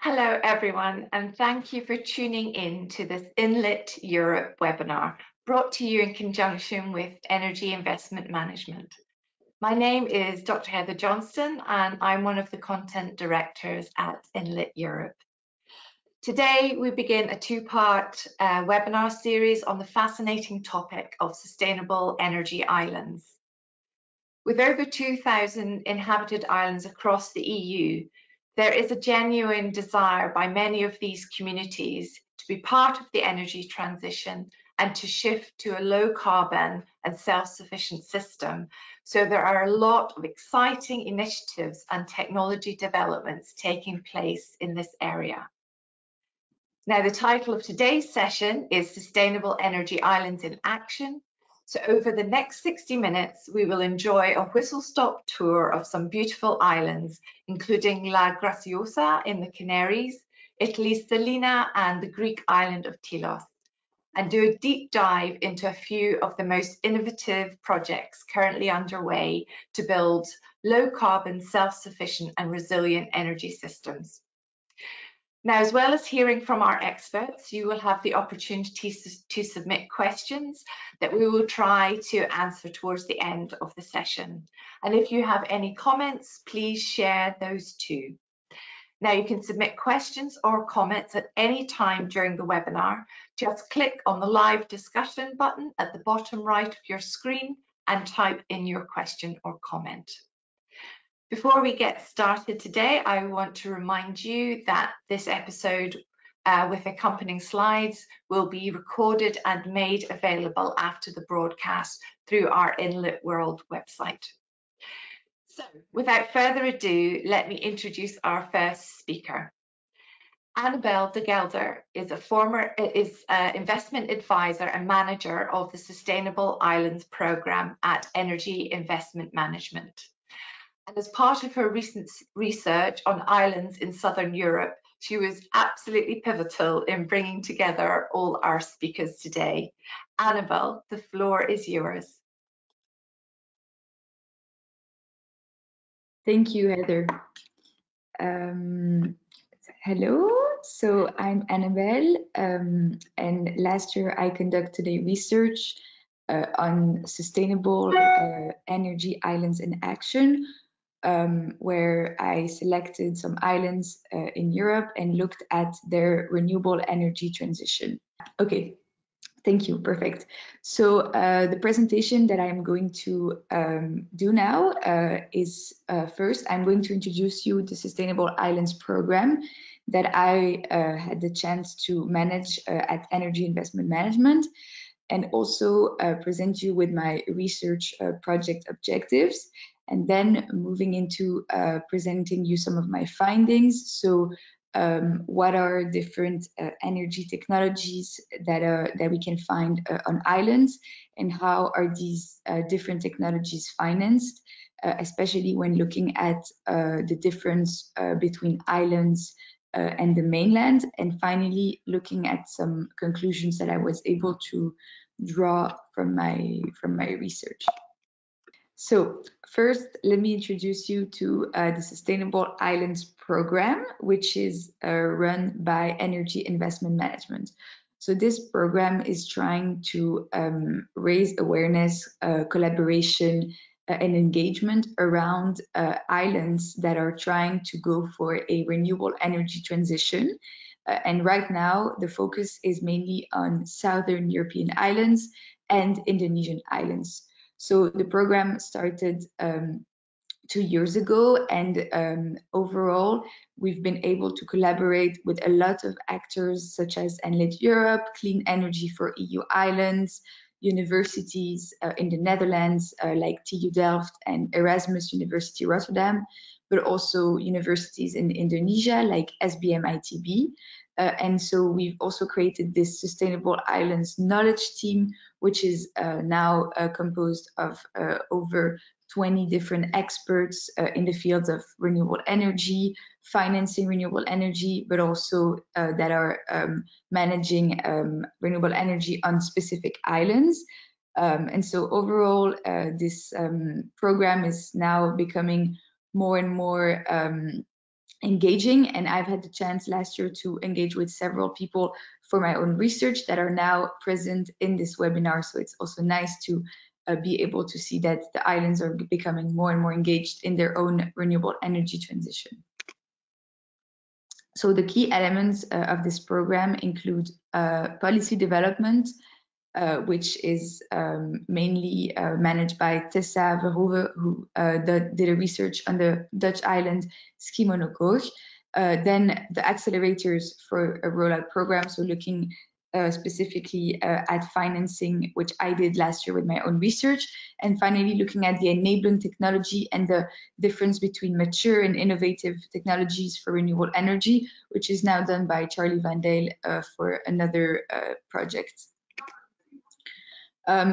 Hello, everyone, and thank you for tuning in to this Enlit Europe webinar brought to you in conjunction with Energy Investment Management. My name is Dr. Heather Johnston, and I'm one of the content directors at Enlit Europe. Today, we begin a two-part webinar series on the fascinating topic of sustainable energy islands. With over 2,000 inhabited islands across the EU, there is a genuine desire by many of these communities to be part of the energy transition and to shift to a low carbon and self-sufficient system. So there are a lot of exciting initiatives and technology developments taking place in this area. Now, the title of today's session is Sustainable Energy Islands in Action. So over the next 60 minutes, we will enjoy a whistle-stop tour of some beautiful islands, including La Graciosa in the Canaries, Italy's Salina, and the Greek island of Tilos, and do a deep dive into a few of the most innovative projects currently underway to build low-carbon, self-sufficient, and resilient energy systems. Now, as well as hearing from our experts, you will have the opportunity to submit questions that we will try to answer towards the end of the session. And if you have any comments, please share those too. Now, you can submit questions or comments at any time during the webinar. Just click on the live discussion button at the bottom right of your screen and type in your question or comment. Before we get started today, I want to remind you that this episode with accompanying slides will be recorded and made available after the broadcast through our Enlit World website. So, without further ado, let me introduce our first speaker. Annabelle de Gelder is an investment advisor and manager of the Sustainable Islands Programme at Energy Investment Management. And as part of her recent research on islands in Southern Europe, she was absolutely pivotal in bringing together all our speakers today. Annabelle, the floor is yours. Thank you, Heather. Hello, so I'm Annabelle, and last year I conducted a research on sustainable energy islands in action, where I selected some islands in Europe and looked at their renewable energy transition. Okay, thank you, perfect. So the presentation that I'm going to do now is first, I'm going to introduce you the Sustainable Islands Program that I had the chance to manage at Energy Investment Management, and also present you with my research project objectives, and then moving into presenting you some of my findings. So what are different energy technologies that we can find on islands, and how are these different technologies financed, especially when looking at the difference between islands and the mainland, and finally looking at some conclusions that I was able to draw from my research. So first, let me introduce you to the Sustainable Islands Program, which is run by Energy Investment Management. So this program is trying to raise awareness, collaboration, and engagement around islands that are trying to go for a renewable energy transition. And right now, the focus is mainly on Southern European islands and Indonesian islands. So the program started 2 years ago, and overall, we've been able to collaborate with a lot of actors such as Enlit Europe, Clean Energy for EU Islands, universities in the Netherlands like TU Delft and Erasmus University Rotterdam, but also universities in Indonesia like SBM-ITB. And so we've also created this Sustainable Islands Knowledge Team, which is now composed of over 20 different experts in the fields of renewable energy, financing renewable energy, but also that are managing renewable energy on specific islands. And so overall, this program is now becoming more and more engaging, and I've had the chance last year to engage with several people for my own research that are now present in this webinar. So it's also nice to be able to see that the islands are becoming more and more engaged in their own renewable energy transition. So the key elements of this program include policy development, which is mainly managed by Tessa Verhoeven, who did a research on the Dutch island Schiermonnikoog. Then the accelerators for a rollout program, so looking specifically at financing, which I did last year with my own research. And finally, looking at the enabling technology and the difference between mature and innovative technologies for renewable energy, which is now done by Charlie Van Dale for another project.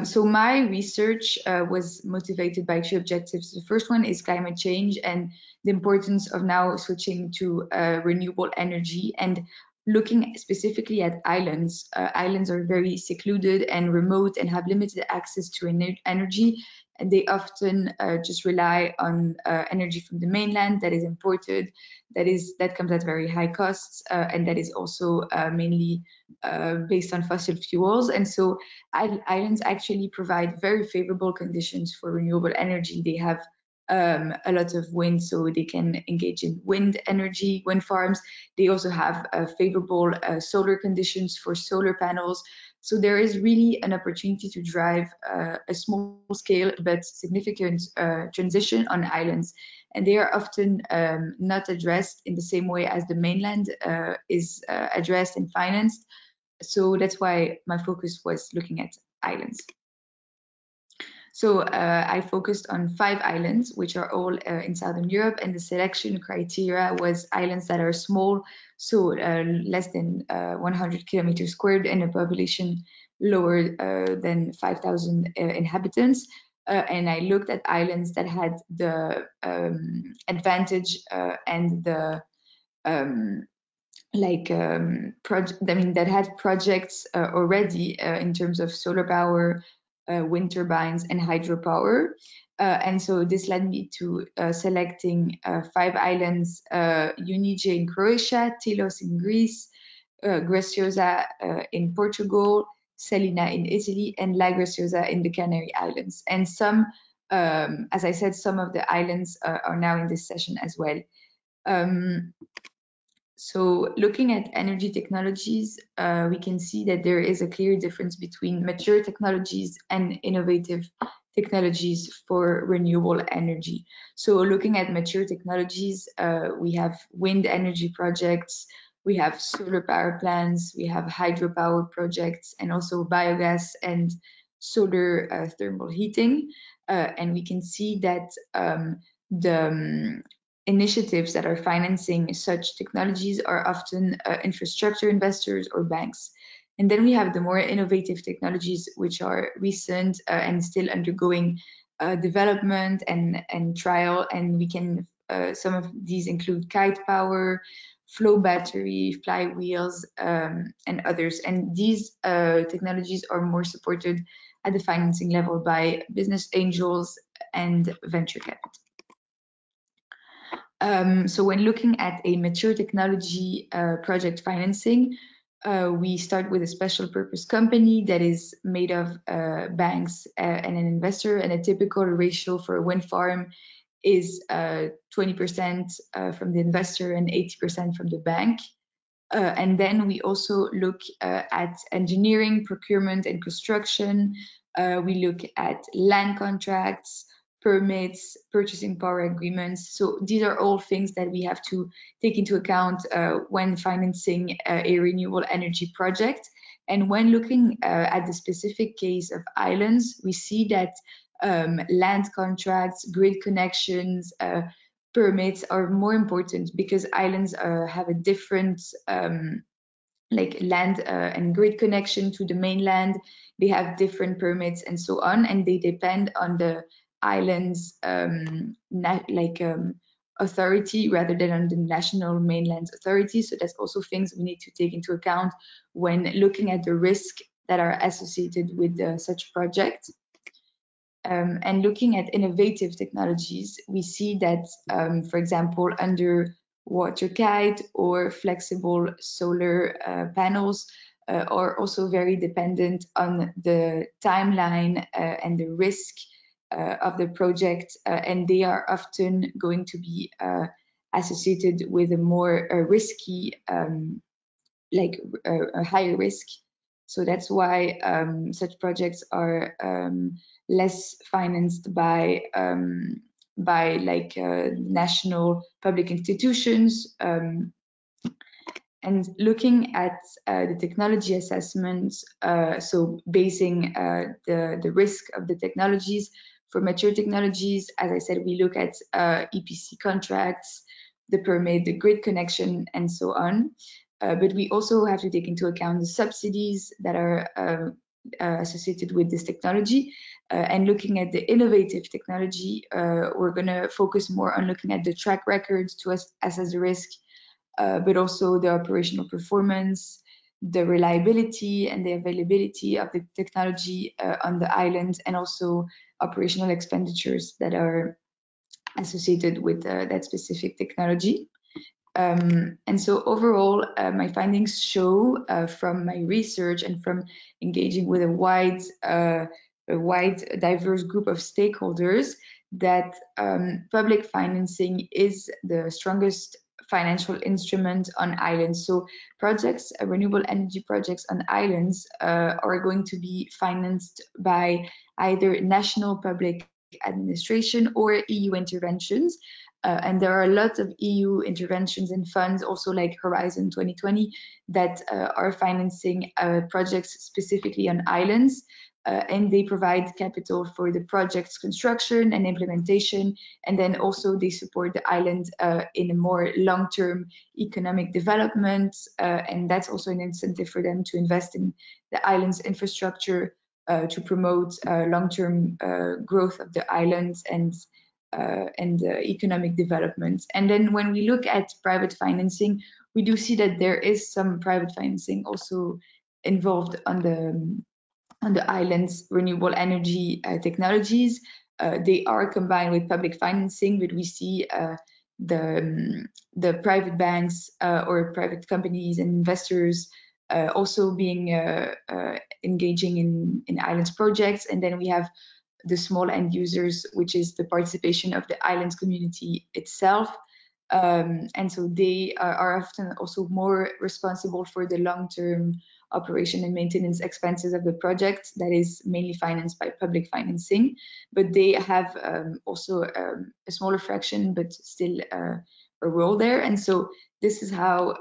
So my research was motivated by two objectives. The first one is climate change and the importance of now switching to renewable energy and looking specifically at islands. Islands are very secluded and remote and have limited access to energy, and they often just rely on energy from the mainland that is imported, that comes at very high costs, and that is also mainly based on fossil fuels. And so islands actually provide very favorable conditions for renewable energy. They have a lot of wind, so they can engage in wind energy, wind farms. They also have favorable solar conditions for solar panels. So there is really an opportunity to drive a small scale but significant transition on islands. And they are often not addressed in the same way as the mainland is addressed and financed. So that's why my focus was looking at islands. So I focused on 5 islands, which are all in Southern Europe, and the selection criteria was islands that are small, so less than 100 kilometers squared, and a population lower than 5,000 inhabitants. And I looked at islands that had the advantage and the that had projects already in terms of solar power, wind turbines, and hydropower. And so this led me to selecting 5 islands, Unice in Croatia, Tilos in Greece, Graciosa in Portugal, Salina in Italy, and La Graciosa in the Canary Islands. And some, as I said, some of the islands are now in this session as well. So looking at energy technologies, we can see that there is a clear difference between mature technologies and innovative technologies for renewable energy. So looking at mature technologies, we have wind energy projects, we have solar power plants, we have hydropower projects, and also biogas and solar thermal heating. And we can see that the initiatives that are financing such technologies are often infrastructure investors or banks. And then we have the more innovative technologies, which are recent and still undergoing development and trial. And we can, some of these include kite power, flow battery, flywheels, and others. And these technologies are more supported at the financing level by business angels and venture capital. So when looking at a mature technology project financing, we start with a special purpose company that is made of banks and an investor, and a typical ratio for a wind farm is 20% from the investor and 80% from the bank. And then we also look at engineering, procurement, and construction. We look at land contracts, permits, purchasing power agreements. So these are all things that we have to take into account when financing a renewable energy project. And when looking at the specific case of islands, we see that land contracts, grid connections, permits are more important because islands have a different like land and grid connection to the mainland. They have different permits and so on, and they depend on the island's authority rather than on the national mainland authority. So that's also things we need to take into account when looking at the risk that are associated with such projects. And looking at innovative technologies, we see that, for example, under water kite or flexible solar panels are also very dependent on the timeline and the risk of the project, and they are often going to be associated with a more risky, like a higher risk. So that's why such projects are less financed by like national public institutions. And looking at the technology assessments, so basing the risk of the technologies for mature technologies, as I said, we look at EPC contracts, the permit, the grid connection, and so on. But we also have to take into account the subsidies that are associated with this technology. And looking at the innovative technology, we're going to focus more on looking at the track records to assess the risk, but also the operational performance, the reliability and the availability of the technology on the island, and also operational expenditures that are associated with that specific technology. And so overall, my findings show from my research and from engaging with a wide, diverse group of stakeholders that public financing is the strongest financial instrument on islands. So projects, renewable energy projects on islands are going to be financed by either national public administration or EU interventions. And there are a lot of EU interventions and funds, also like Horizon 2020, that are financing projects specifically on islands. And they provide capital for the project's construction and implementation. And then also they support the island in a more long-term economic development. And that's also an incentive for them to invest in the island's infrastructure to promote long-term growth of the islands and economic development. And then when we look at private financing, we do see that there is some private financing also involved on the island's renewable energy technologies. They are combined with public financing, but we see the private banks or private companies and investors also being engaging in islands projects. And then we have the small end users, which is the participation of the islands community itself. And so they are often also more responsible for the long-term operation and maintenance expenses of the project that is mainly financed by public financing. But they have also a smaller fraction, but still a role there. And so this is how,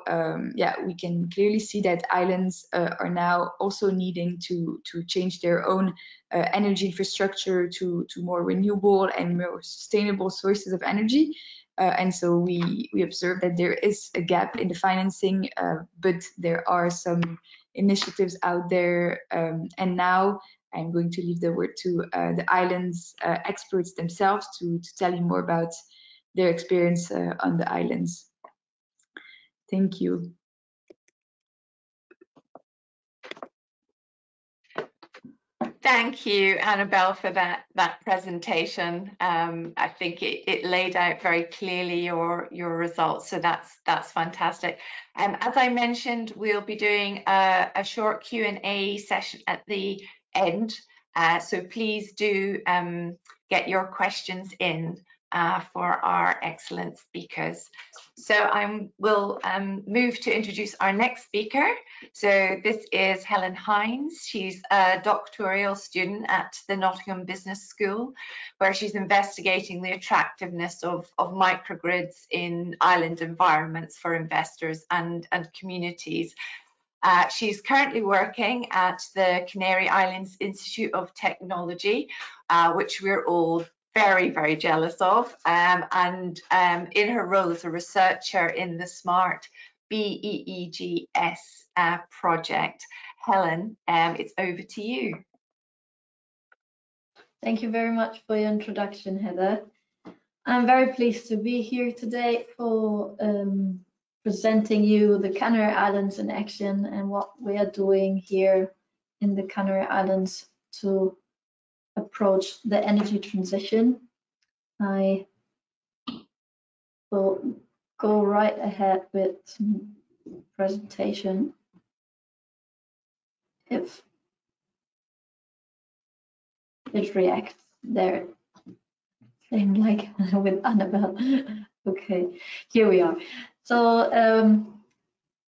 we can clearly see that islands are now also needing to change their own energy infrastructure to more renewable and more sustainable sources of energy. And so we observe that there is a gap in the financing, but there are some initiatives out there. And now I'm going to leave the word to the islands experts themselves to tell you more about their experience on the islands. Thank you. Thank you, Annabelle, for that presentation. I think it laid out very clearly your results, so that's fantastic. As I mentioned, we'll be doing a short Q&A session at the end, so please do get your questions in for our excellent speakers. So I will move to introduce our next speaker. So this is Helen Hines. She's a doctoral student at the Nottingham Business School, where she's investigating the attractiveness of microgrids in island environments for investors and communities. She's currently working at the Canary Islands Institute of Technology, which we're all very, very jealous of, and in her role as a researcher in the SMART BEEGS project. Helen, it's over to you. Thank you very much for your introduction, Heather. I'm very pleased to be here today for presenting you the Canary Islands in action and what we are doing here in the Canary Islands to approach the energy transition. I will go right ahead with some presentation if it reacts there. Same like with Annabelle. Okay, here we are. So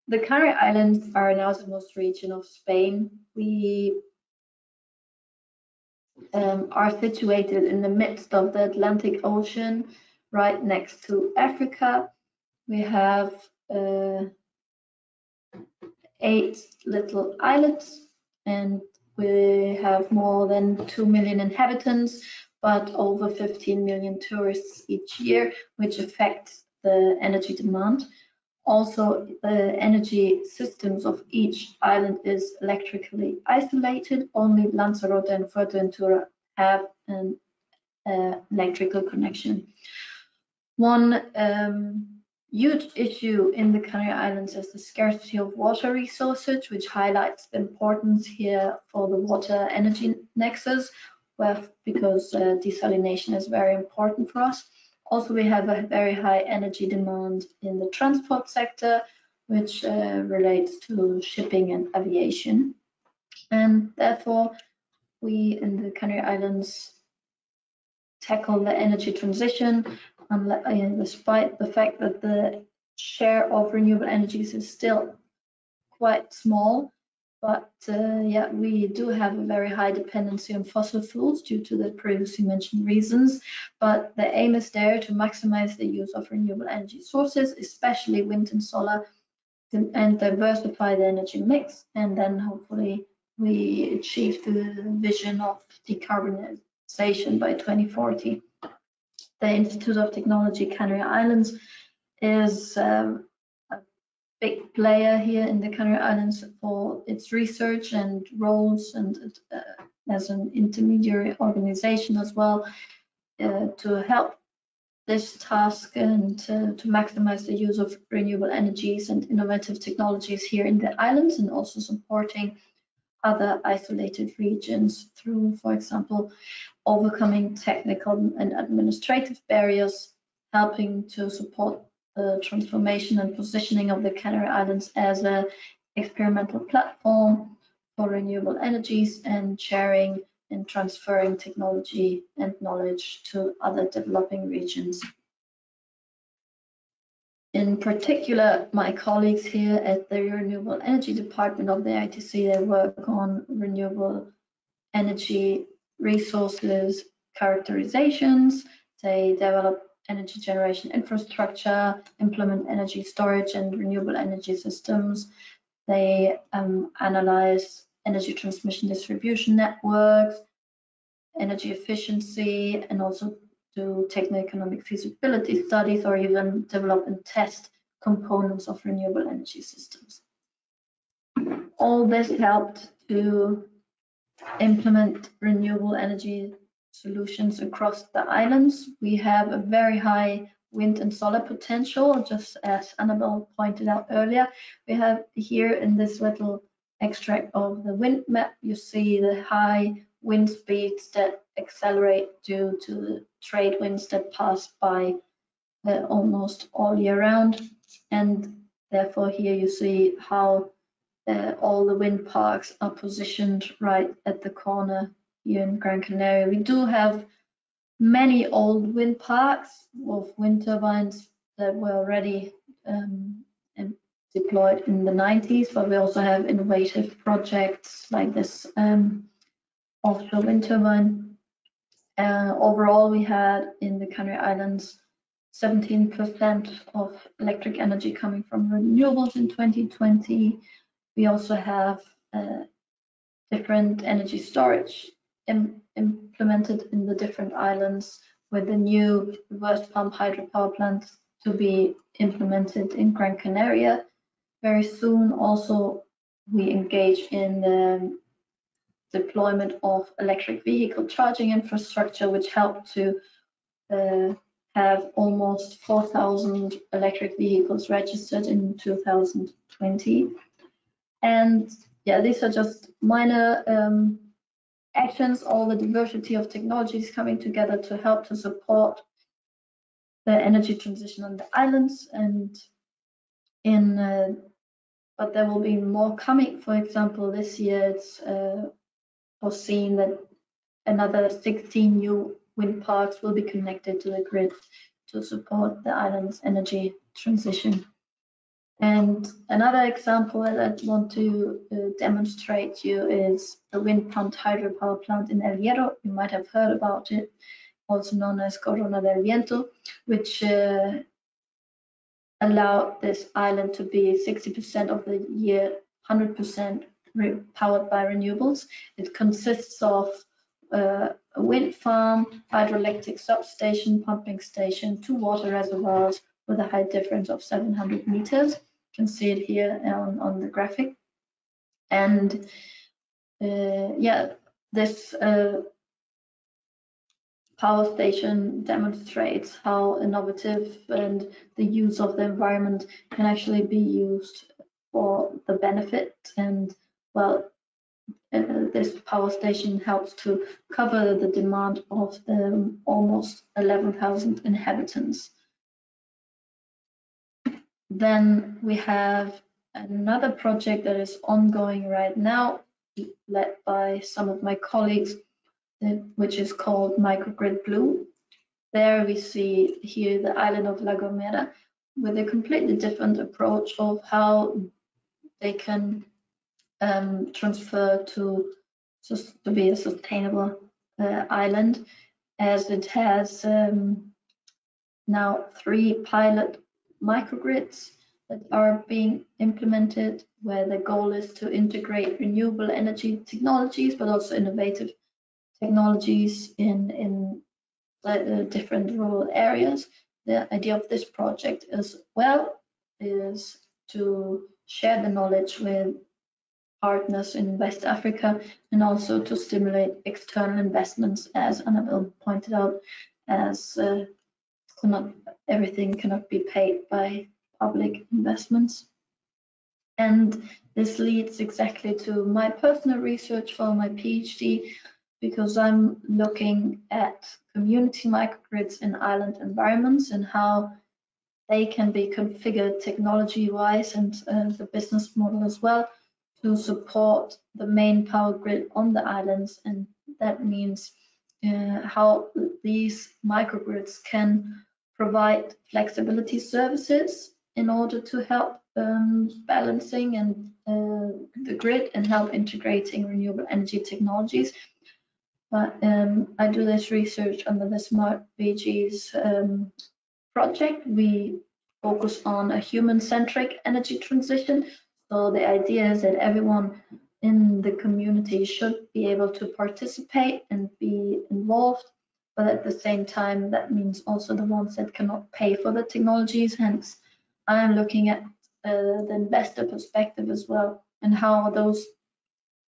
the Canary Islands are now the most region of Spain. We are situated in the midst of the Atlantic Ocean, right next to Africa. We have 8 little islets, and we have more than 2 million inhabitants, but over 15 million tourists each year, which affects the energy demand. Also, the energy systems of each island is electrically isolated. Only Lanzarote and Fuerteventura have an electrical connection. One huge issue in the Canary Islands is the scarcity of water resources, which highlights the importance here for the water energy nexus, because desalination is very important for us. Also, we have a very high energy demand in the transport sector, which relates to shipping and aviation. And therefore, we in the Canary Islands tackle the energy transition, despite the fact that the share of renewable energies is still quite small. But yeah, we do have a very high dependency on fossil fuels due to the previously mentioned reasons. But the aim is there to maximize the use of renewable energy sources, especially wind and solar, and diversify the energy mix. And then hopefully we achieve the vision of decarbonization by 2040. The Institute of Technology Canary Islands is a big player here in the Canary Islands for its research and roles, and as an intermediary organization as well, to help this task and to maximize the use of renewable energies and innovative technologies here in the islands, and also supporting other isolated regions through, for example, overcoming technical and administrative barriers, helping to support the transformation and positioning of the Canary Islands as an experimental platform for renewable energies, and sharing and transferring technology and knowledge to other developing regions. In particular, my colleagues here at the Renewable Energy Department of the ITC, they work on renewable energy resources characterizations. They develop energy generation infrastructure, implement energy storage and renewable energy systems. They analyze energy transmission distribution networks, energy efficiency, and also do techno-economic feasibility studies, or even develop and test components of renewable energy systems. All this helped to implement renewable energy solutions across the islands. We have a very high wind and solar potential, just as Annabelle pointed out earlier. We have here in this little extract of the wind map, you see the high wind speeds that accelerate due to the trade winds that pass by almost all year round. And therefore here you see how all the wind parks are positioned right at the corner here in Gran Canaria. We do have many old wind parks with wind turbines that were already deployed in the 90s, but we also have innovative projects like this offshore wind turbine. Overall, we had in the Canary Islands 17% of electric energy coming from renewables in 2020. We also have different energy storage implemented in the different islands, with the new reverse pump hydropower plants to be implemented in Gran Canaria very soon. Also, we engage in the deployment of electric vehicle charging infrastructure, which helped to have almost 4,000 electric vehicles registered in 2020. And yeah, these are just minor actions. All the diversity of technologies coming together to help to support the energy transition on the islands, and but there will be more coming. For example, this year it's foreseen that another 16 new wind parks will be connected to the grid to support the island's energy transition. And another example that I want to demonstrate to you is the wind pumped hydropower plant in El Hierro. You might have heard about it, also known as Corona del Viento, which allowed this island to be 60% of the year 100% powered by renewables. It consists of a wind farm, hydroelectric substation, pumping station, 2 water reservoirs with a height difference of 700 meters. You can see it here on the graphic. And yeah, this power station demonstrates how innovative and the use of the environment can actually be used for the benefit. And well, this power station helps to cover the demand of the almost 11,000 inhabitants. Then we have another project that is ongoing right now, led by some of my colleagues, which is called Microgrid Blue. There we see here the island of La Gomera with a completely different approach of how they can transfer to be a sustainable island, as it has now 3 pilot microgrids that are being implemented, where the goal is to integrate renewable energy technologies, but also innovative technologies in different rural areas. The idea of this project as well is to share the knowledge with partners in West Africa, and also to stimulate external investments, as Annabelle pointed out, as everything cannot be paid by public investments. And this leads exactly to my personal research for my PhD, because I'm looking at community microgrids in island environments and how they can be configured technology-wise, and the business model as well, to support the main power grid on the islands. And that means how these microgrids can provide flexibility services in order to help balancing and the grid, and help integrating renewable energy technologies. But I do this research under the Smart VG's project. We focus on a human-centric energy transition. So the idea is that everyone in the community should be able to participate and be involved, but at the same time, that means also the ones that cannot pay for the technologies. Hence, I'm looking at the investor perspective as well, and how those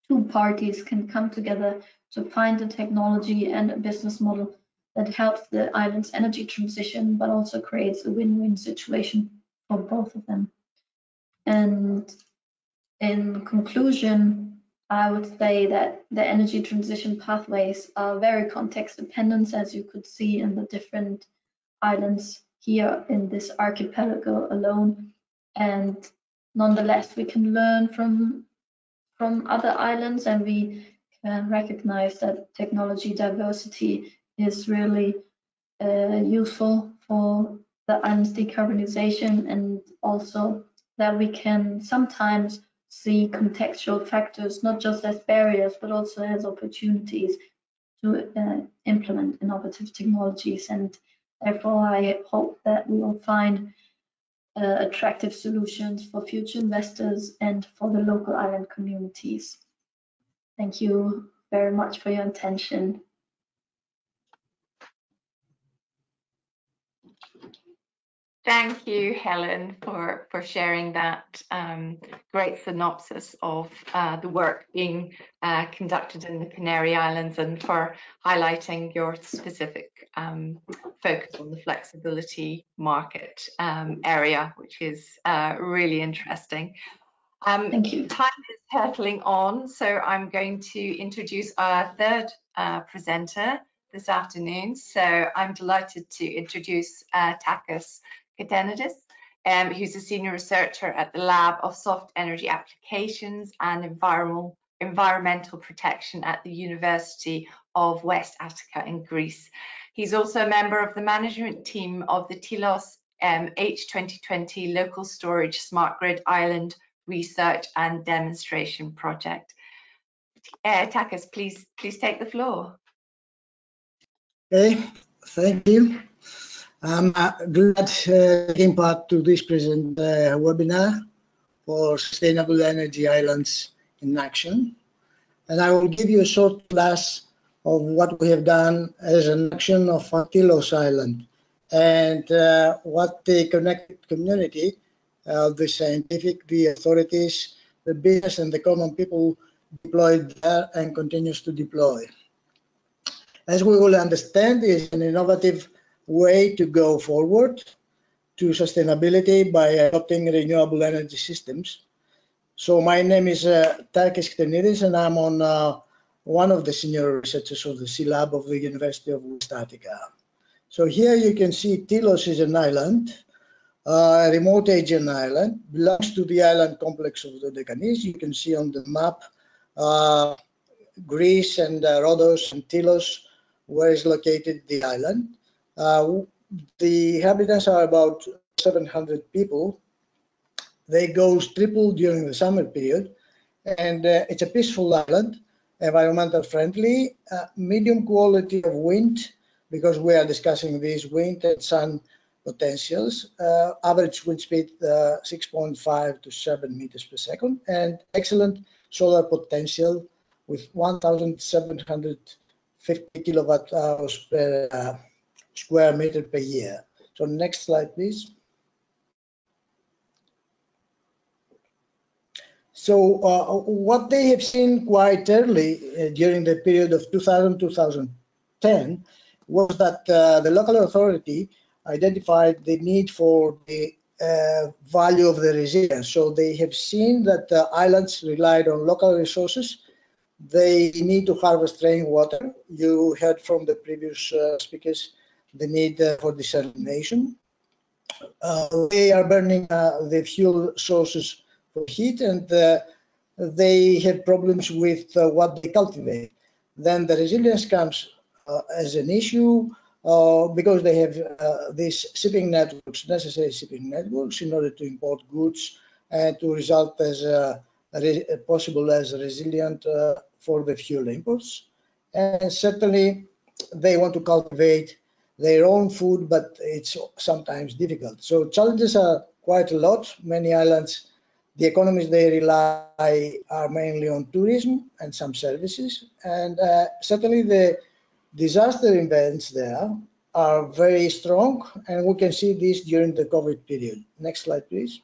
2 parties can come together to find a technology and a business model that helps the island's energy transition, but also creates a win-win situation for both of them. And in conclusion, I would say that the energy transition pathways are very context dependent, as you could see in the different islands here in this archipelago alone. And nonetheless, we can learn from other islands, and we can recognize that technology diversity is really useful for the island's decarbonization, and also that we can sometimes see contextual factors not just as barriers, but also as opportunities to implement innovative technologies. And therefore, I hope that we will find attractive solutions for future investors and for the local island communities. Thank you very much for your attention. Thank you, Helen, for sharing that great synopsis of the work being conducted in the Canary Islands, and for highlighting your specific focus on the flexibility market area, which is really interesting. Thank you. Time is hurtling on, so I'm going to introduce our third presenter, this afternoon. So I'm delighted to introduce Takis Katenidis, who's a senior researcher at the Lab of Soft Energy Applications and Environmental Protection at the University of West Attica in Greece. He's also a member of the management team of the Tilos H2020 Local Storage Smart Grid Island Research and Demonstration Project. Takis, please take the floor. Okay, thank you. I'm glad taking part to this present webinar for Sustainable Energy Islands in Action. And I will give you a short class of what we have done as an action of Tilos Island and what the connected community, the scientific, the authorities, the business and the common people deployed there and continues to deploy. As we will understand, is an innovative way to go forward to sustainability by adopting renewable energy systems. So my name is Takis Katenidis, and I'm on one of the senior researchers of the Sea Lab of the University of West Attica. So here you can see Tilos is an island, a remote Aegean island, belongs to the island complex of the Deccanese. You can see on the map Greece and Rhodos and Tilos, where is located the island. The inhabitants are about 700 people. They go triple during the summer period, and it's a peaceful island, environmental friendly, medium quality of wind, because we are discussing these wind and sun potentials, average wind speed 6.5 to 7 meters per second, and excellent solar potential with 1,750 kilowatt hours per square meter per year. So next slide, please. So what they have seen quite early during the period of 2000-2010 was that the local authority identified the need for the value of the resilience. So they have seen that islands relied on local resources. They need to harvest rainwater. You heard from the previous speakers the need for desalination. They are burning the fuel sources for heat, and they have problems with what they cultivate. Then the resilience comes as an issue because they have these shipping networks, necessary shipping networks, in order to import goods and to result as possible as resilient for the fuel imports. And certainly they want to cultivate their own food, but it's sometimes difficult. So challenges are quite a lot. Many islands, the economies they rely are mainly on tourism and some services. And certainly the disaster events there are very strong, and we can see this during the COVID period. Next slide, please.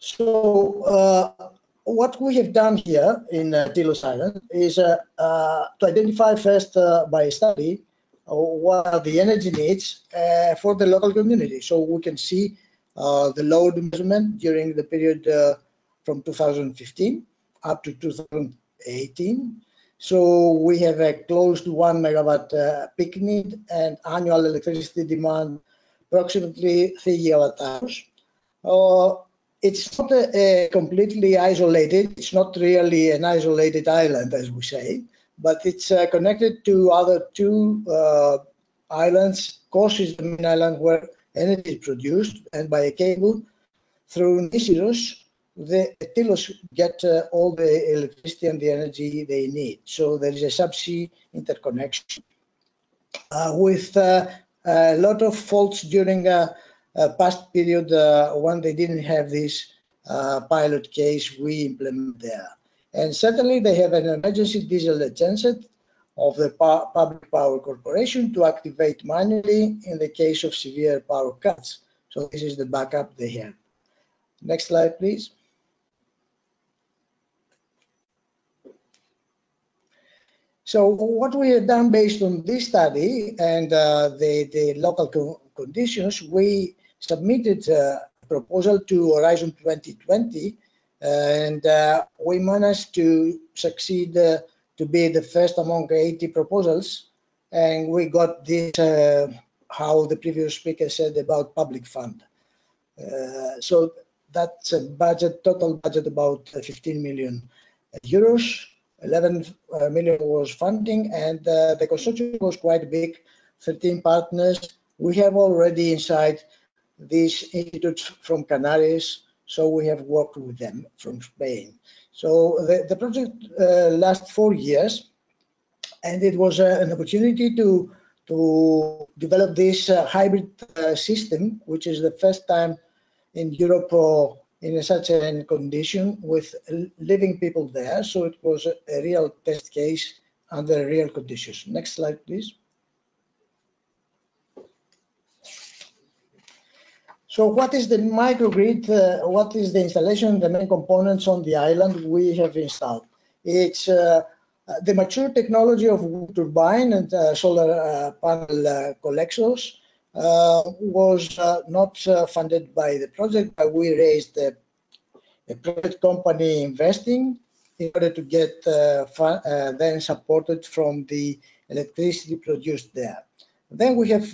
So what we have done here in Tilos Island is to identify first by study what are the energy needs for the local community. So we can see the load measurement during the period from 2015 up to 2018. So we have a close to 1 megawatt peak need and annual electricity demand approximately 3 gigawatt hours. It's not completely isolated. It's not really an isolated island, as we say, but it's connected to other two islands. Kos is the main island where energy is produced, and by a cable through Nisiros, the Tilos get all the electricity and the energy they need. So there is a subsea interconnection with a lot of faults during past period when they didn't have this pilot case we implement there. And certainly they have an emergency diesel genset of the Public Power Corporation to activate manually in the case of severe power cuts. So this is the backup they have. Next slide, please. So what we have done based on this study and the local conditions, we submitted a proposal to Horizon 2020 and we managed to succeed to be the first among 80 proposals, and we got this, how the previous speaker said, about public fund. So that's a budget, total budget about 15 million euros. 11 million was funding, and the construction was quite big, 13 partners. We have already inside these institutes from Canaries, so we have worked with them from Spain. So the project lasts 4 years, and it was an opportunity to develop this hybrid system, which is the first time in Europe in such a condition with living people there. So it was a real test case under real conditions. Next slide, please. So what is the microgrid? What is the installation, the main components on the island we have installed? It's the mature technology of wind turbine and solar panel collectors was not funded by the project, but we raised a private company investing in order to get then supported from the electricity produced there. Then we have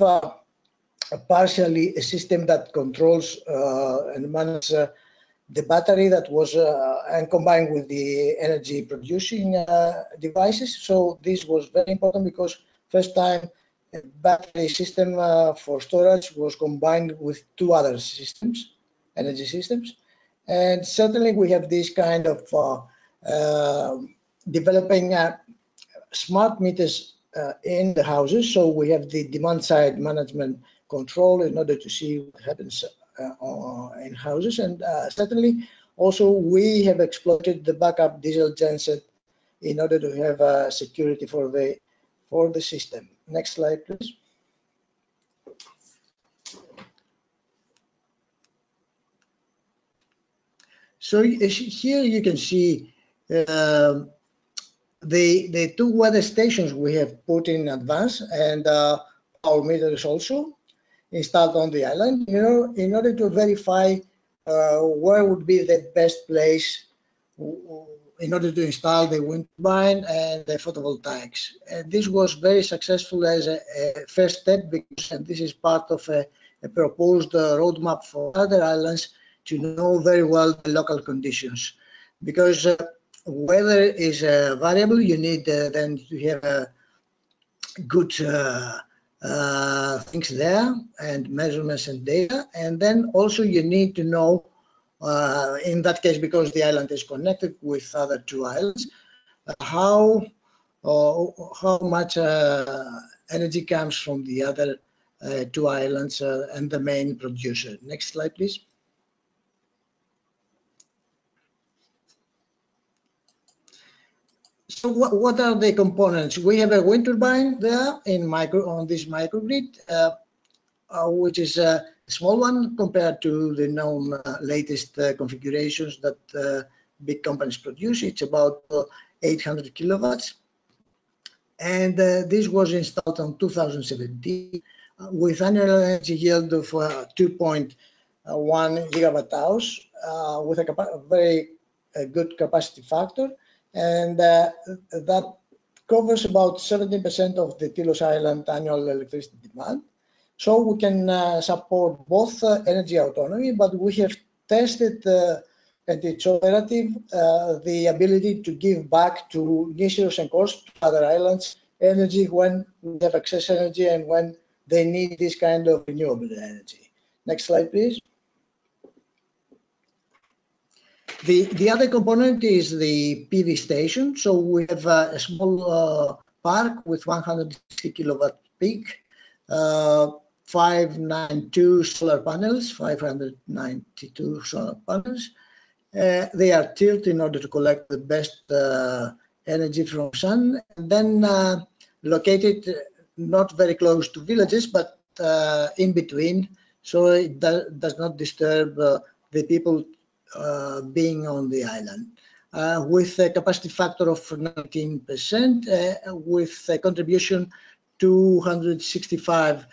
partially a system that controls and manages the battery that was and combined with the energy producing devices. So this was very important because first time a battery system for storage was combined with 2 other systems, energy systems. And certainly we have this kind of developing smart meters in the houses. So we have the demand side management control in order to see what happens in houses, and certainly also we have exploited the backup diesel genset in order to have security for the system. Next slide, please. So here you can see the 2 weather stations we have put in advance, and power meters also installed on the island, in order to verify where would be the best place in order to install the wind turbine and the photovoltaics. And this was very successful as a first step, because and this is part of a proposed roadmap for other islands to know very well the local conditions. Because weather is a variable, you need then to have a good things there and measurements and data, and then also you need to know in that case, because the island is connected with other 2 islands, how much energy comes from the other 2 islands and the main producer. Next slide, please. So what are the components? We have a wind turbine there on this microgrid, which is a small one compared to the known latest configurations that big companies produce. It's about 800 kilowatts. And this was installed in 2017 with annual energy yield of 2.1 gigawatt hours with a very good capacity factor. And that covers about 70% of the Tilos Island annual electricity demand. So we can support both energy autonomy, but we have tested, and it's operative, the ability to give back to Nisros and Kos, other islands, energy when we have excess energy and when they need this kind of renewable energy. Next slide, please. The other component is the PV station. So we have a small park with 160 kilowatt peak, 592 solar panels, 592 solar panels. They are tilted in order to collect the best energy from sun, and then located not very close to villages, but in between, so it does not disturb the people being on the island. With a capacity factor of 19%, with a contribution 265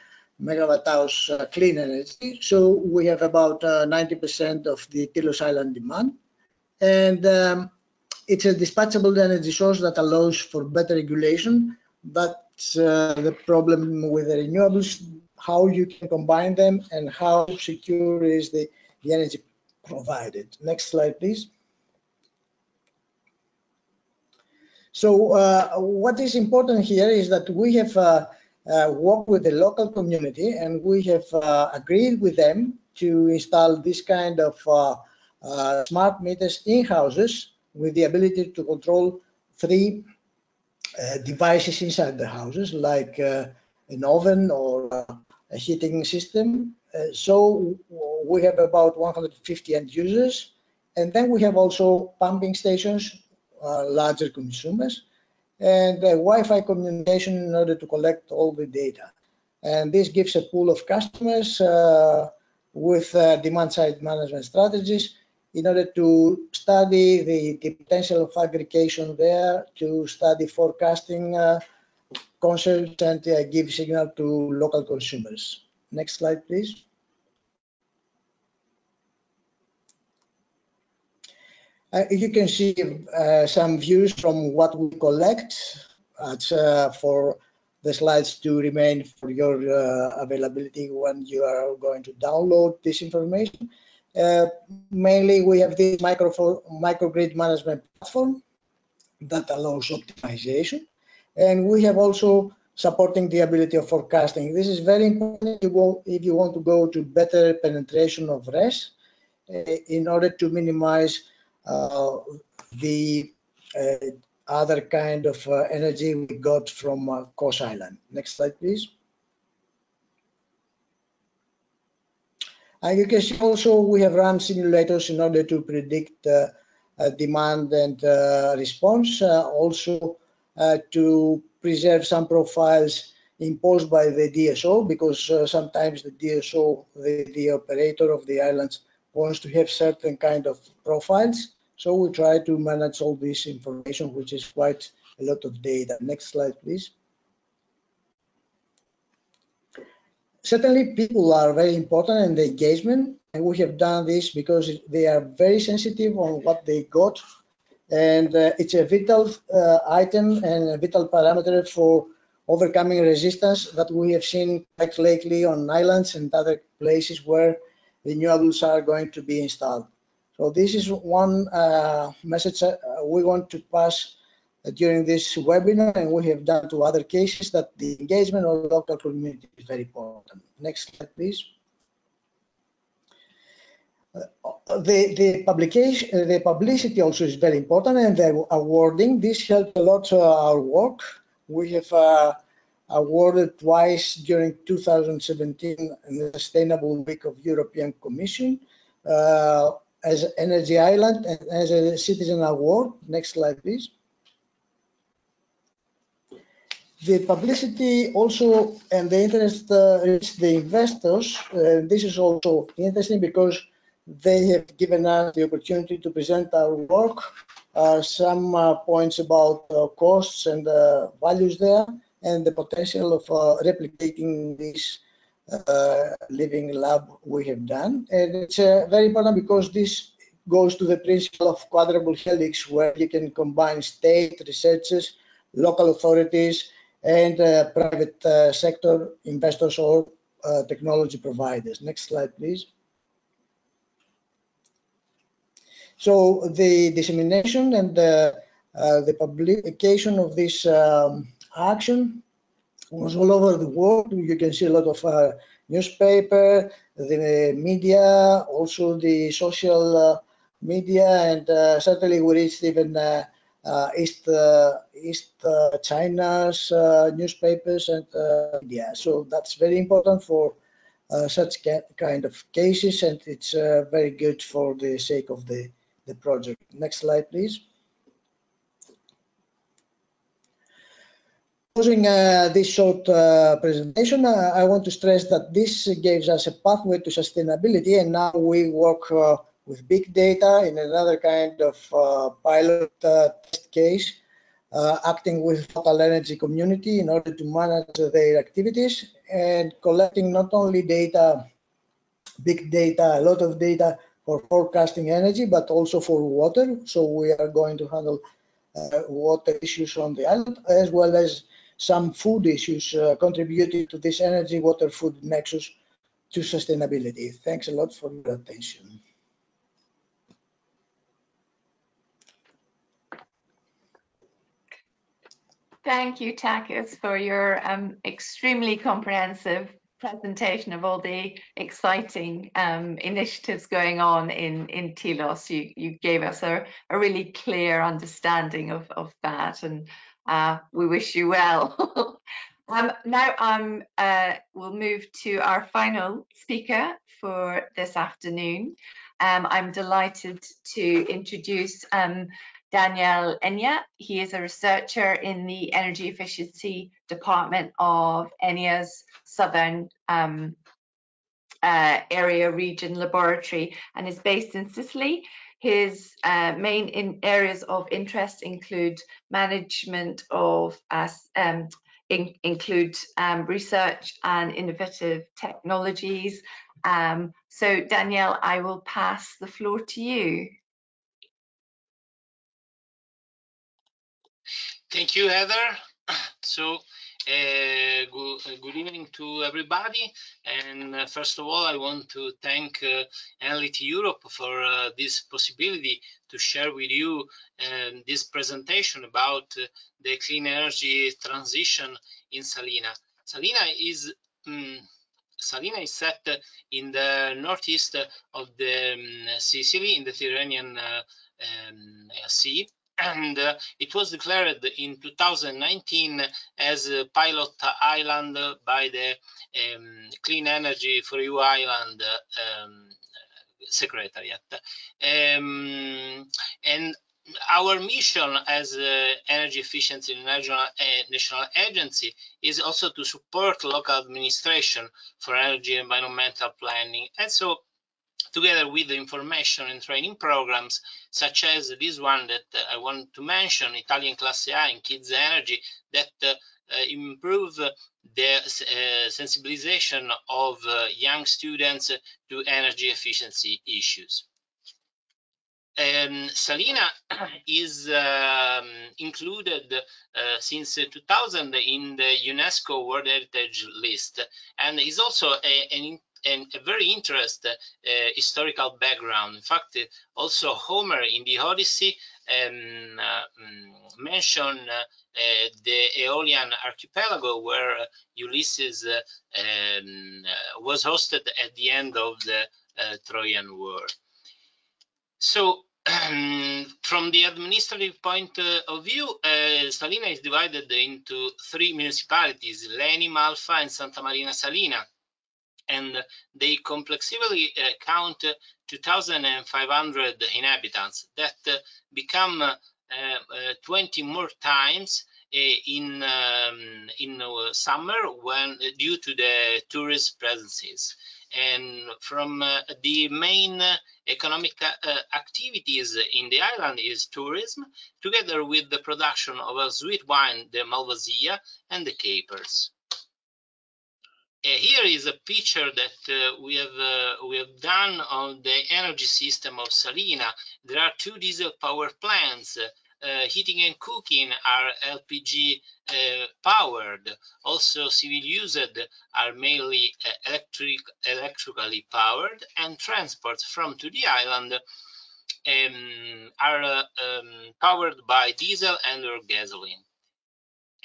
megawatt hours clean energy. So we have about 90% of the Tilos Island demand. And it's a dispatchable energy source that allows for better regulation. That's the problem with the renewables, how you can combine them and how secure is the energy provided. Next slide, please. So what is important here is that we have worked with the local community, and we have agreed with them to install this kind of smart meters in houses with the ability to control 3 devices inside the houses, like an oven or a heating system. So we have about 150 end users, and then we have also pumping stations, larger consumers, and Wi-Fi communication in order to collect all the data. And this gives a pool of customers with demand-side management strategies in order to study the potential of aggregation there, to study forecasting concepts, and give signal to local consumers. Next slide, please. You can see some views from what we collect. For the slides to remain for your availability when you are going to download this information. Mainly, we have this microgrid management platform that allows optimization, and we have also supporting the ability of forecasting. This is very important if you want to go to better penetration of RES in order to minimize the other kind of energy we got from Kos Island. Next slide, please. And you can see also we have run simulators in order to predict demand and response, also to preserve some profiles imposed by the DSO, because sometimes the DSO, the operator of the islands, wants to have certain kind of profiles. So we try to manage all this information, which is quite a lot of data. Next slide, please. Certainly, people are very important in the engagement, and we have done this because they are very sensitive on what they got, and it's a vital item and a vital parameter for overcoming resistance that we have seen quite lately on islands and other places where renewables are going to be installed. So this is one message we want to pass during this webinar, and we have done to other cases, that the engagement of the local community is very important. Next slide, please. The publicity also is very important, and the awarding. This helped a lot our work. We have awarded twice during 2017 in the Sustainable Week of European Commission as Energy Island and as a Citizen Award. Next slide, please. The publicity also and the interest reached the investors. This is also interesting because they have given us the opportunity to present our work, some points about costs and values there, and the potential of replicating this living lab we have done. And it's very important because this goes to the principle of quadruple helix, where you can combine state researchers, local authorities, and private sector investors or technology providers. Next slide, please. So the dissemination and the publication of this action was all over the world. You can see a lot of newspaper, the media, also the social media, and certainly we reached even East China's newspapers and media. So that's very important for such kind of cases, and it's very good for the sake of the project. Next slide, please. Closing this short presentation, I want to stress that this gives us a pathway to sustainability, and now we work with big data in another kind of pilot test case, acting with local energy community in order to manage their activities and collecting not only data, big data, a lot of data for forecasting energy, but also for water. So we are going to handle water issues on the island, as well as some food issues contributing to this energy water food nexus to sustainability. Thanks a lot for your attention. Thank you, Takis, for your extremely comprehensive presentation of all the exciting initiatives going on in Tilos. You gave us a really clear understanding of that, and we wish you well. Now we'll move to our final speaker for this afternoon. I'm delighted to introduce Daniel Enlit. He is a researcher in the Energy Efficiency Department of ENIA's Southern Area Region Laboratory and is based in Sicily. His main areas of interest include management of research and innovative technologies. So Daniel, I will pass the floor to you. Thank you, Heather. So, good evening to everybody. And first of all, I want to thank Enlit Europe for this possibility to share with you this presentation about the clean energy transition in Salina. Salina is set in the northeast of the Sicily, in the Tyrrhenian Sea. And it was declared in 2019 as a pilot island by the Clean Energy for EU Island Secretariat. And our mission as Energy Efficiency National Agency is also to support local administration for energy and environmental planning. And so, together with the information and training programs, such as this one that I want to mention, Italian Class A in Kids Energy, that improve the sensibilization of young students to energy efficiency issues. Salina is included since 2000 in the UNESCO World Heritage List, and is also a very interesting historical background. In fact, also Homer in the Odyssey mentioned the Aeolian archipelago, where Ulysses was hosted at the end of the Trojan War. So, from the administrative point of view, Salina is divided into 3 municipalities, Leni, Malfa, and Santa Marina Salina. And they complexively count 2,500 inhabitants that become 20 more times in summer when due to the tourist presences. And from the main economic activities in the island is tourism, together with the production of a sweet wine, the Malvasia, and the capers. Here is a picture that we have done on the energy system of Salina. There are 2 diesel power plants. Heating and cooking are LPG powered. Also, civil used are mainly electrically powered, and transports from to the island are powered by diesel and or gasoline.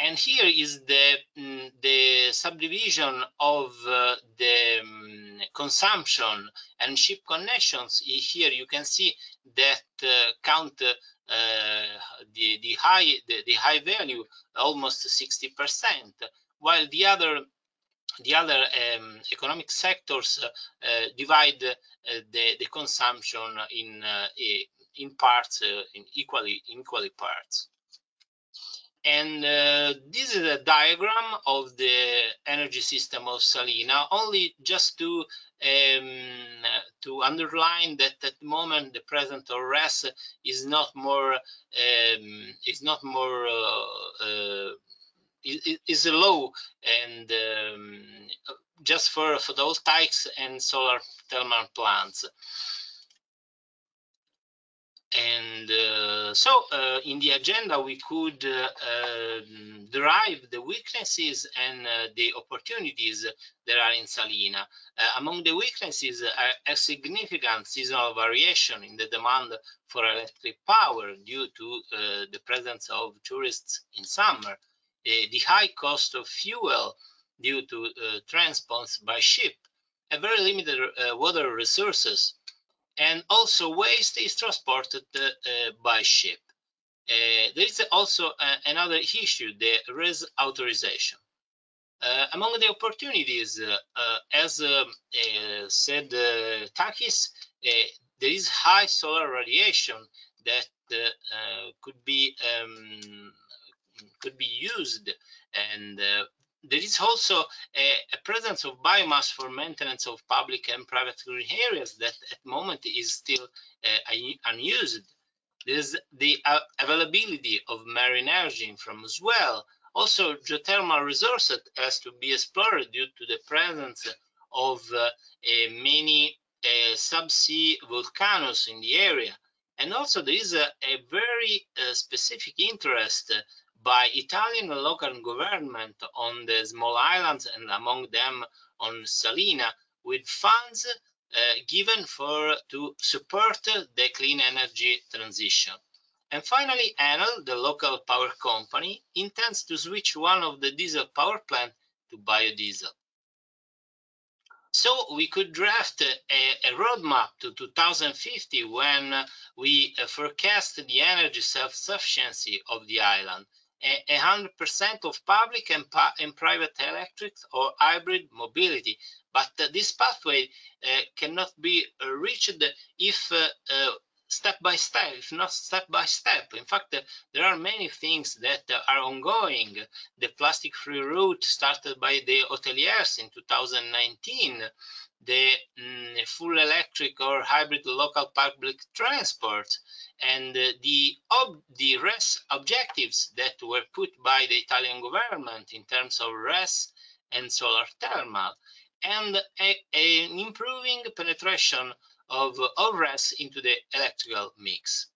And here is the subdivision of the consumption and ship connections. Here you can see that count the high value, almost 60%, while the other economic sectors divide the consumption in parts, in equally parts. And this is a diagram of the energy system of Salina, only just to underline that at the moment the present ORS is not more is low, and just for the voltaics and solar thermal plants. And in the agenda, we could derive the weaknesses and the opportunities that are in Salina. Among the weaknesses are a significant seasonal variation in the demand for electric power due to the presence of tourists in summer, the high cost of fuel due to transports by ship, a very limited water resources, and also waste is transported by ship. There is also another issue, the res authorization. Among the opportunities, as said Takis, there is high solar radiation that could be used, and there is also a presence of biomass for maintenance of public and private green areas that at the moment is still unused. There's the availability of marine energy from as well. Also, geothermal resources has to be explored due to the presence of many subsea volcanoes in the area. And also there is a very specific interest by Italian local government on the small islands, and among them on Salina, with funds given to support the clean energy transition. And finally, Enel, the local power company, intends to switch one of the diesel power plants to biodiesel. So we could draft a roadmap to 2050 when we forecast the energy self-sufficiency of the island, 100% of public and private electric or hybrid mobility. But this pathway cannot be reached if step by step, if not step by step. In fact, there are many things that are ongoing. The plastic-free route started by the hoteliers in 2019, the full electric or hybrid local public transport, and the RES objectives that were put by the Italian government in terms of RES and solar thermal, and an improving penetration of RES into the electrical mix.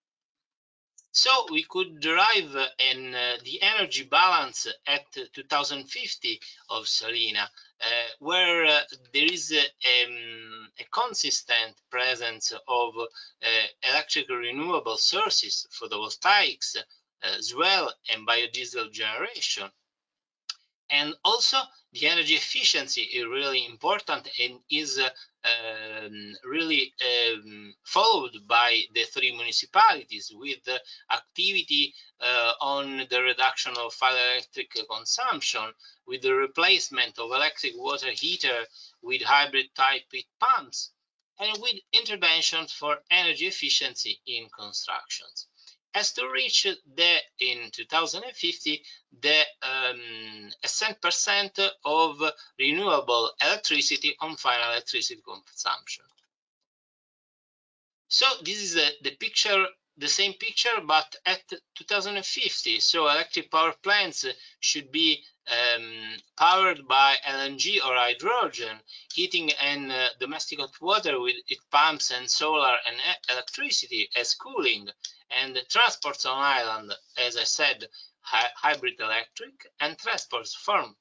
So we could derive the energy balance at 2050 of Salina, where there is a consistent presence of electric renewable sources, photovoltaics as well, and biodiesel generation. And also the energy efficiency is really important and is really followed by the three municipalities, with activity on the reduction of electric consumption, with the replacement of electric water heater with hybrid type heat pumps, and with interventions for energy efficiency in constructions. As to reach in 2050 the 100% of renewable electricity on final electricity consumption. So this is the picture, the same picture, but at 2050. So electric power plants should be powered by LNG or hydrogen, heating and domestic hot water with heat pumps and solar and electricity as cooling, and transports on island, as I said, hybrid electric, and transports from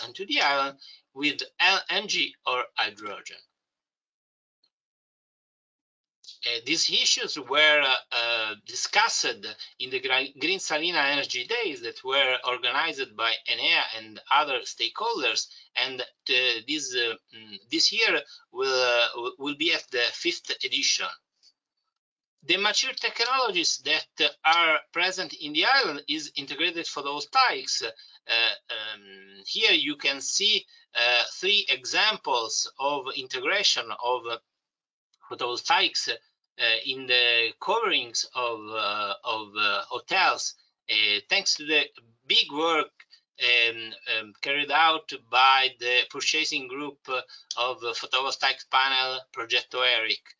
and to the island with LNG or hydrogen. These issues were discussed in the Green Salina Energy Days that were organized by Enea and other stakeholders, and this year will be at the 5th edition. The mature technologies that are present in the island is integrated photovoltaics. Here you can see 3 examples of integration of photovoltaics in the coverings of hotels, thanks to the big work carried out by the purchasing group of photovoltaic panel Progetto Eric.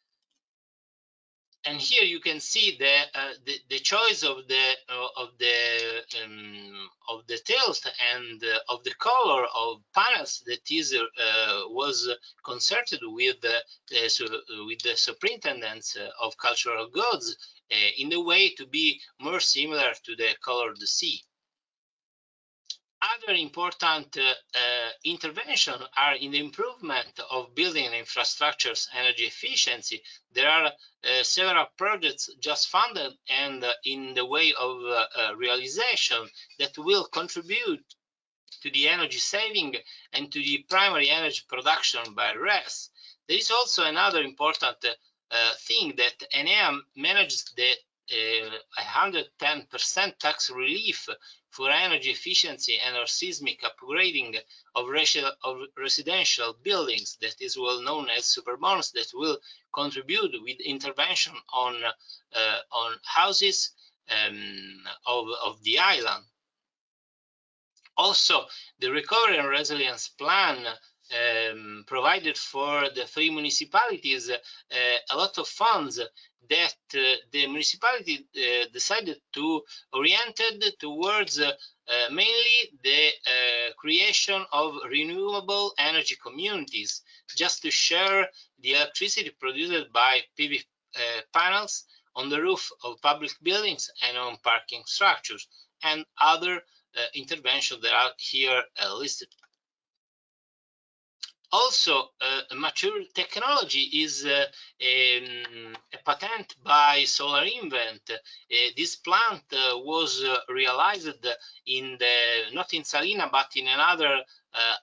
And here you can see the choice of the tilt and of the color of panels that was concerted with the superintendents of cultural goods in the way to be more similar to the colored sea. Other important interventions are in the improvement of building infrastructures energy efficiency. There are several projects just funded and in the way of realization that will contribute to the energy saving and to the primary energy production by RES. There is also another important thing that Enea manages the 110% tax relief for energy efficiency and or seismic upgrading of residential buildings, that is well known as superbonus, that will contribute with intervention on houses of the island. Also, the Recovery and Resilience Plan provided for the 3 municipalities a lot of funds that the municipality decided to oriented towards mainly the creation of renewable energy communities, just to share the electricity produced by PV panels on the roof of public buildings and on parking structures, and other interventions that are here listed. Also, mature technology is a patent by Solar Invent. This plant was realized in not in Salina, but in another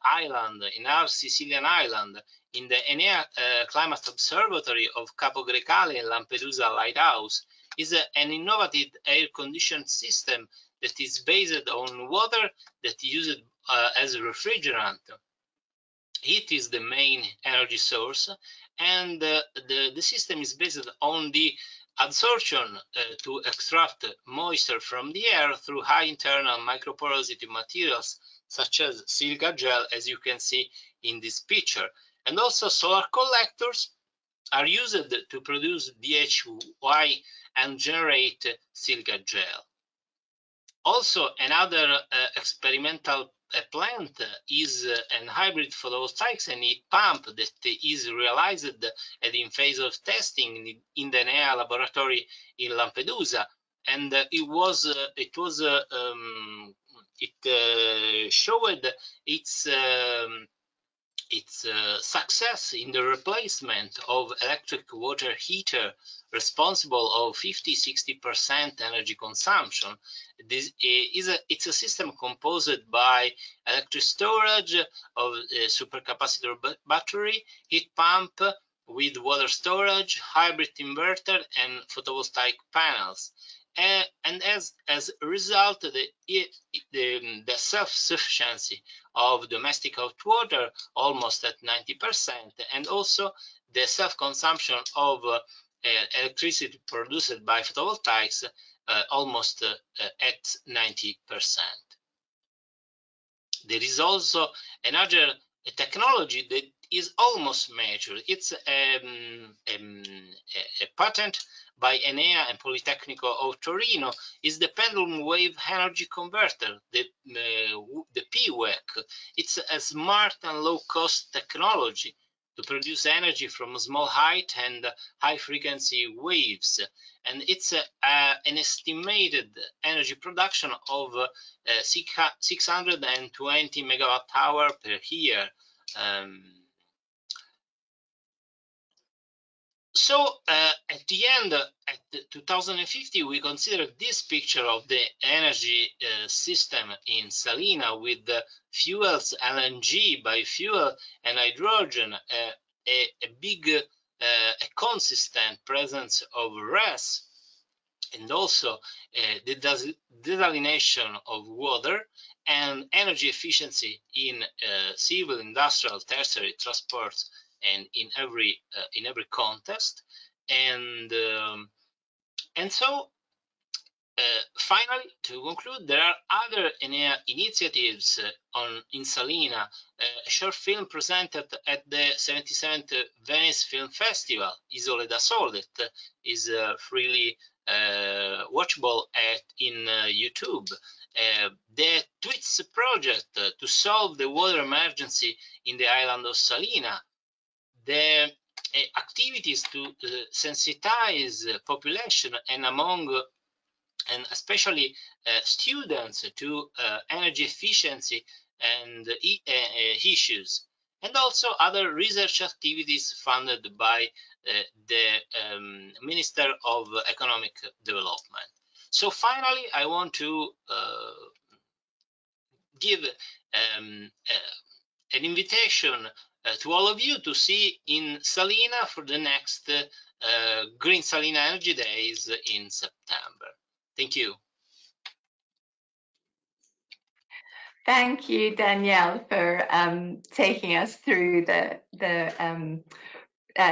island, in our Sicilian island, in the Enea Climate Observatory of Capo Grecale in Lampedusa Lighthouse. Is an innovative air-conditioned system that is based on water that used as a refrigerant. Heat is the main energy source, and the system is based on the adsorption to extract moisture from the air through high internal microporosity materials such as silica gel, as you can see in this picture. And also solar collectors are used to produce DHY and generate silica gel. Also, another experimental plant is an hybrid photovoltaics and heat pump that is realized and in phase of testing in the Enea laboratory in Lampedusa, and it showed its success in the replacement of electric water heater responsible of 50–60% energy consumption. It's a system composed by electric storage of a supercapacitor battery, heat pump with water storage, hybrid inverter, and photovoltaic panels. And as a result, the self-sufficiency of domestic hot water almost at 90%, and also the self-consumption of electricity produced by photovoltaics almost at 90%. There is also another technology that is almost mature. It's a patent by Enea and Politecnico of Torino, is the pendulum wave energy converter, the PWEC. It's a smart and low-cost technology to produce energy from small height and high frequency waves, and it's an estimated energy production of 620 megawatt-hour per year. So at the end, at 2050, we consider this picture of the energy system in Salina with the fuels, LNG, biofuel, and hydrogen, a big, a consistent presence of RES, and also the desalination of water and energy efficiency in civil, industrial, tertiary transports, and in every context, and so finally, to conclude, there are other initiatives in Salina. A short film presented at the 77th Venice Film Festival, Isole da Sol, that is freely watchable in YouTube. The TWITS project to solve the water emergency in the island of Salina. The activities to sensitize population and especially students to energy efficiency and issues, and also other research activities funded by the Minister of Economic Development. So finally, I want to give an invitation to all of you to see in Salina for the next Green Salina Energy Days in September. Thank you. Thank you, Danielle, for taking us through the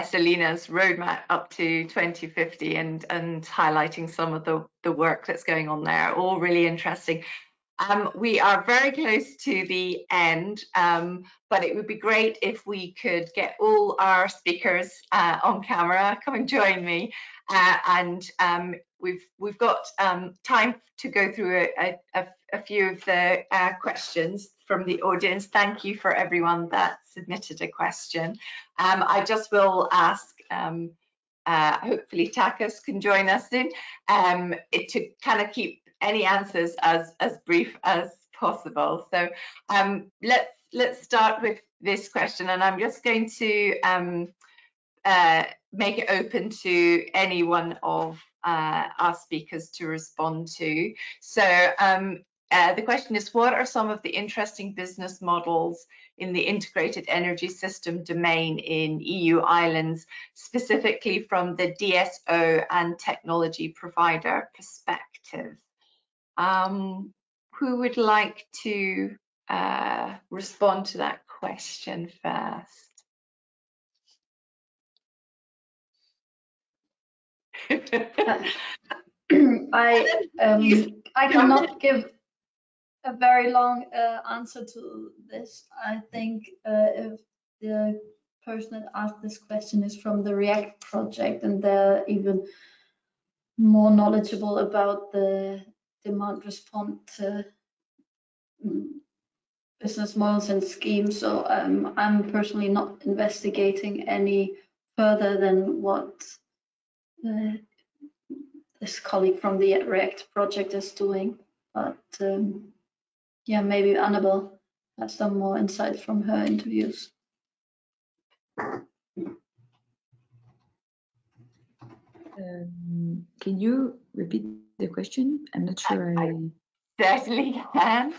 Salina's roadmap up to 2050 and highlighting some of the work that's going on there. All really interesting. We are very close to the end, but it would be great if we could get all our speakers on camera. Come and join me. We've got time to go through a few of the questions from the audience. Thank you for everyone that submitted a question. I just will ask, hopefully Takis can join us soon, to kind of keep any answers as brief as possible. So let's start with this question, and I'm just going to make it open to any one of our speakers to respond to. So the question is, what are some of the interesting business models in the integrated energy system domain in EU islands, specifically from the DSO and technology provider perspective? Who would like to respond to that question first? I cannot give a very long answer to this. I think if the person that asked this question is from the REACT project and they're even more knowledgeable about the demand response business models and schemes. So I'm personally not investigating any further than what this colleague from the REACT project is doing. But yeah, maybe Annabelle has some more insights from her interviews. Can you repeat the question? I'm not sure I certainly can.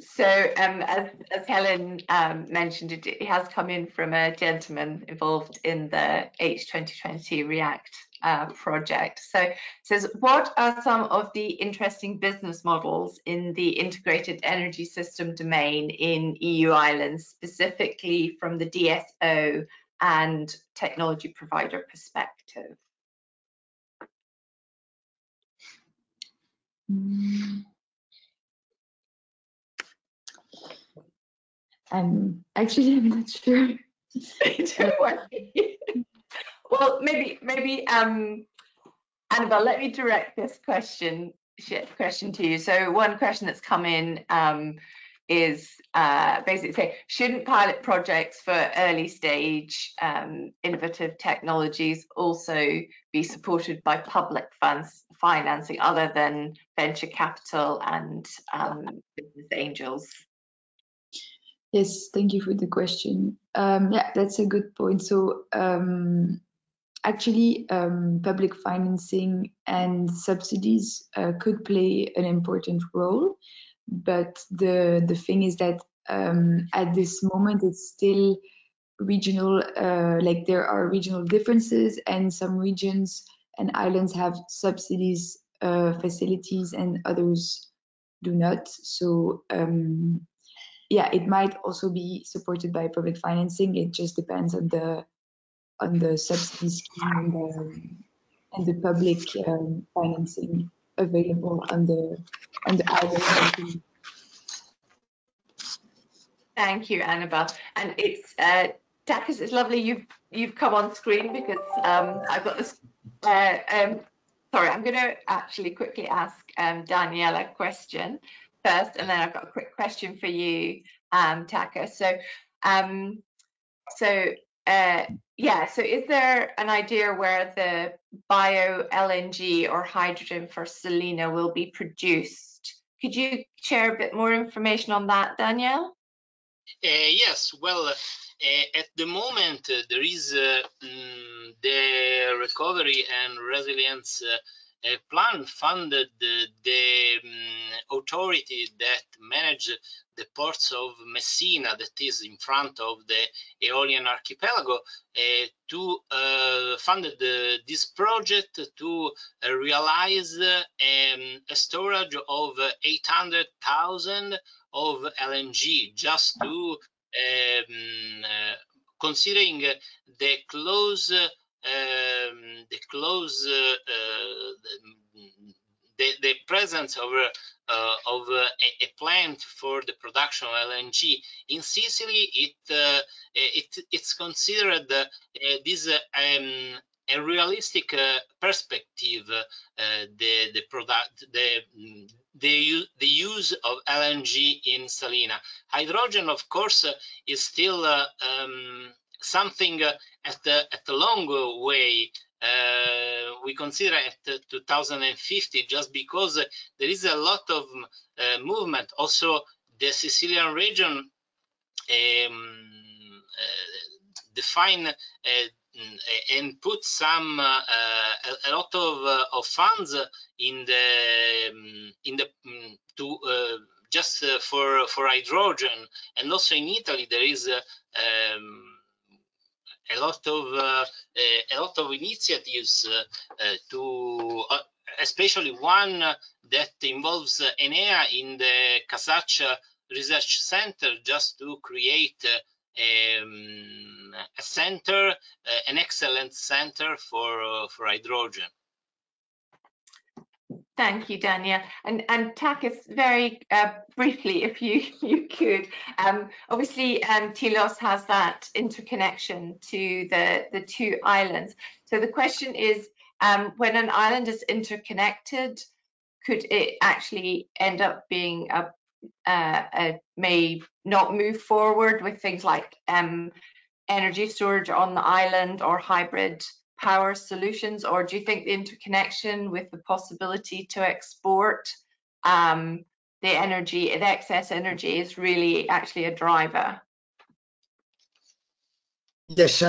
So as Helen mentioned, it has come in from a gentleman involved in the H2020 REACT project. So it says, what are some of the interesting business models in the integrated energy system domain in EU islands, specifically from the DSO and technology provider perspective? I'm not sure. Don't worry. Well, maybe Annabelle, let me direct this question to you. So one question that's come in is basically say, shouldn't pilot projects for early stage innovative technologies also be supported by public funds financing other than venture capital and business angels? Yes, thank you for the question. Yeah, that's a good point. So actually, public financing and subsidies could play an important role. But the thing is that at this moment, it's still regional, like there are regional differences, and some regions and islands have subsidies facilities and others do not. So yeah, it might also be supported by public financing. It just depends on the subsidy scheme and the public financing available on the island. Thank you, Annabelle. And it's Takis, it's lovely you've come on screen because I've got this. Sorry, I'm going to actually quickly ask Danielle a question first, and then I've got a quick question for you, Takis. So yeah, so is there an idea where the bio LNG or hydrogen for Salina will be produced? Could you share a bit more information on that, Danielle? Yes, well, at the moment there is the Recovery and Resilience Plan funded the authority that manage the ports of Messina, that is in front of the Aeolian archipelago, to funded this project to realize a storage of 800,000 of LNG, just to considering the close the presence of a plant for the production of LNG in Sicily, it's considered this a realistic perspective. The use of LNG in Salina. Hydrogen, of course, is still something at a long way. We consider at 2050, just because there is a lot of movement. Also, the Sicilian region define and put some a lot of funds in the to just for hydrogen, and also in Italy there is a lot of initiatives to especially one that involves Enea in the Casaccia Research Center, just to create a center, an excellent center for hydrogen. Thank you, Danielle. And Takis, very briefly, if you could. Obviously, Tilos has that interconnection to the two islands. So the question is, when an island is interconnected, could it actually end up being may not move forward with things like energy storage on the island or hybrid power solutions, or do you think the interconnection with the possibility to export the energy, the excess energy, is really actually a driver? Yes,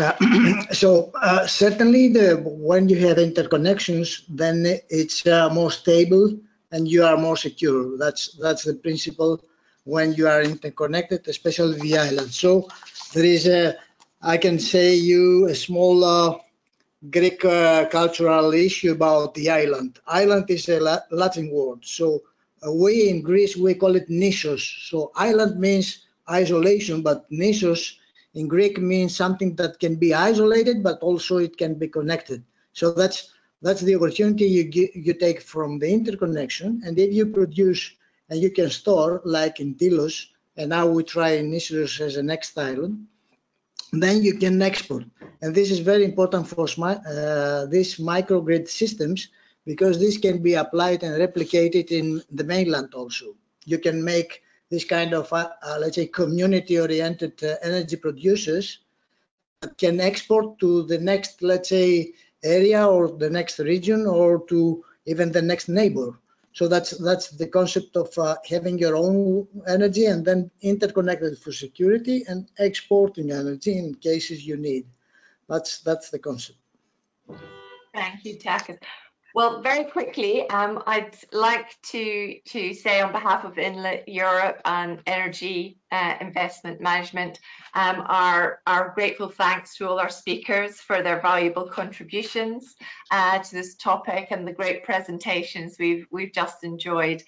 so certainly when you have interconnections, then it's more stable and you are more secure. That's the principle when you are interconnected, especially the island. So there is I can say you a small Greek cultural issue about the island. Island is a Latin word. So we in Greece, we call it nisos. So island means isolation, but nisos in Greek means something that can be isolated, but also it can be connected. So that's the opportunity you take from the interconnection. And if you produce and you can store, like in Tilos, and now we try Nisos as a next island, then you can export. And this is very important for these microgrid systems, because this can be applied and replicated in the mainland also. You can make this kind of, let's say, community-oriented energy producers that can export to the next, let's say, area or the next region or to even the next neighbor. So that's the concept of having your own energy and then interconnected for security and exporting energy in cases you need. That's the concept. Thank you, Takis. Well, very quickly, I'd like to say on behalf of Enlit Europe and Energy Investment Management, our grateful thanks to all our speakers for their valuable contributions to this topic and the great presentations we've just enjoyed.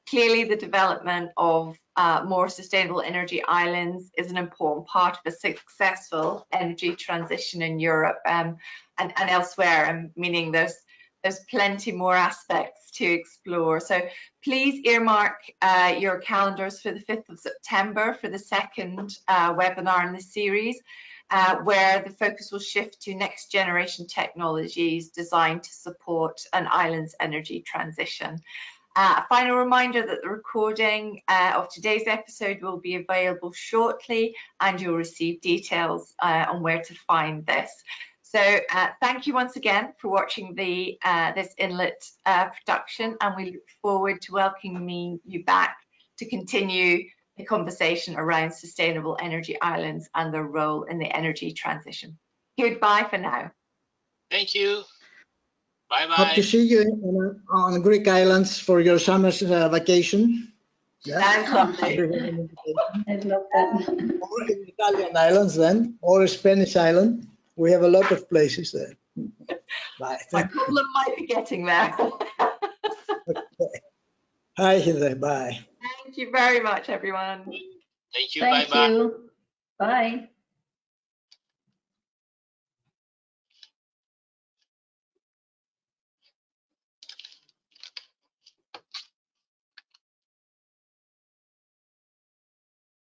Clearly, the development of more sustainable energy islands is an important part of a successful energy transition in Europe and elsewhere, meaning there's plenty more aspects to explore. So please earmark your calendars for the 5th of September for the second webinar in the series, where the focus will shift to next generation technologies designed to support an island's energy transition. A final reminder that the recording of today's episode will be available shortly, and you'll receive details on where to find this. So thank you once again for watching this Enlit production, and we look forward to welcoming you back to continue the conversation around sustainable energy islands and their role in the energy transition. Goodbye for now. Thank you. Bye-bye. Hope to see you on Greek islands for your summer vacation. Yeah. Sounds lovely. I love that. Or in Italian islands then, or a Spanish island. We have a lot of places there. Bye. My problem might be getting there. Okay. Hi, Heather. Bye. Thank you very much, everyone. Thank you. Thank Bye-bye. you. Bye.